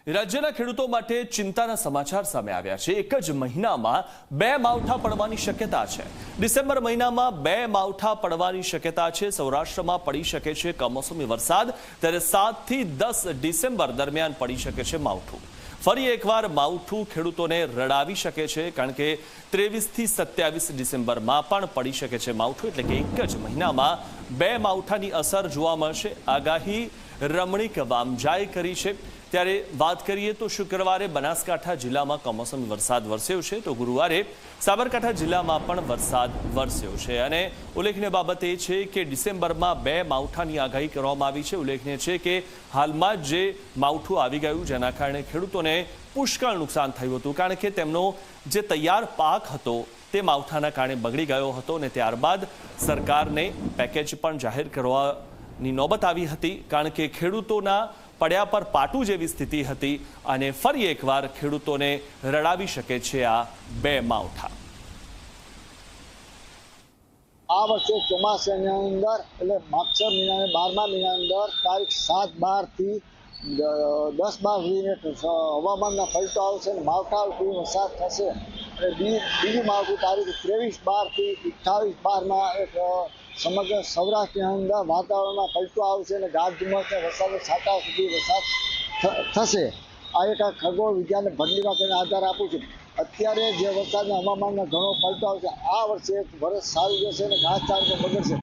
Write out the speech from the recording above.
રાજ્યના ખેડૂતો માટે ચિંતાના સમાચાર સામે આવ્યા છે। એક જ મહિનામાં 2 માવઠા પડવાની શક્યતા છે। ડિસેમ્બર મહિનામાં 2 માવઠા પડવાની શક્યતા છે। સૌરાષ્ટ્રમાં પડી શકે છે કમોસમી વરસાદ, ત્યારે 7 થી 10 ડિસેમ્બર દરમિયાન પડી શકે છે માવઠું। ફરી એકવાર માવઠું ખેડૂતોને રડાવી શકે છે, કારણ કે 23 થી 27 ડિસેમ્બરમાં પણ પડી શકે છે માવઠું। એટલે કે એક જ મહિનામાં 2 માવઠાની અસર જોવા મળશે। આગાહી રમણીક વામજાએ કરી છે। ત્યારે વાત કરીએ તો શુક્રવારે બનાસકાંઠા જિલ્લામાં કમોસમી વરસાદ વરસ્યો છે, તો ગુરુવારે સાબરકાંઠા જિલ્લામાં પણ વરસાદ વરસ્યો છે। અને ઉલ્લેખનીય બાબત એ છે કે ડિસેમ્બરમાં 2 માવઠાની આગાહી કરવામાં આવી છે। ઉલ્લેખનીય છે કે હાલમાં જ જે માવઠું આવી ગયું, જેના કારણે ખેડૂતોને પુષ્કળ નુકસાન થયું હતું, કારણ કે તેમનો જે તૈયાર પાક હતો તે માવઠાના કારણે બગડી ગયો હતો અને ત્યારબાદ સરકારને પેકેજ પણ જાહેર કરવાની નોબત આવી હતી, કારણ કે ખેડૂતોના પડ્યા પર પાટું જેવી સ્થિતિ હતી અને ફરી એકવાર ખેડૂતોને રડાવી શકે છે આ 2 માવઠા। આ વર્ષે ચોમાસાની અંદર એટલે માગસર મહિનાને 12મા મહિનાની અંદર તારીખ 7-12 થી 10-12 સુધીને હવામાનના પલટો આવશે અને માવઠા સુધી વરસાદ થશે। અને બીજું માવઠું તારીખ 23-12 થી 28-12માં એક સમગ્ર સૌરાષ્ટ્રની અંદર વાતાવરણમાં પલટો આવશે અને ગાઢ ધુમ્મસ વરસાદ છાંટા સુધી વરસાદ થશે। આ એક ખગોળ વિજ્ઞાન ભંડીમાં તેને આધાર આપું છું। અત્યારે જે વરસાદના હવામાનનો ઘણો પલટો આવશે, આ વર્ષે વરસ સારું જશે અને ઘાસચાર પણ બગડશે।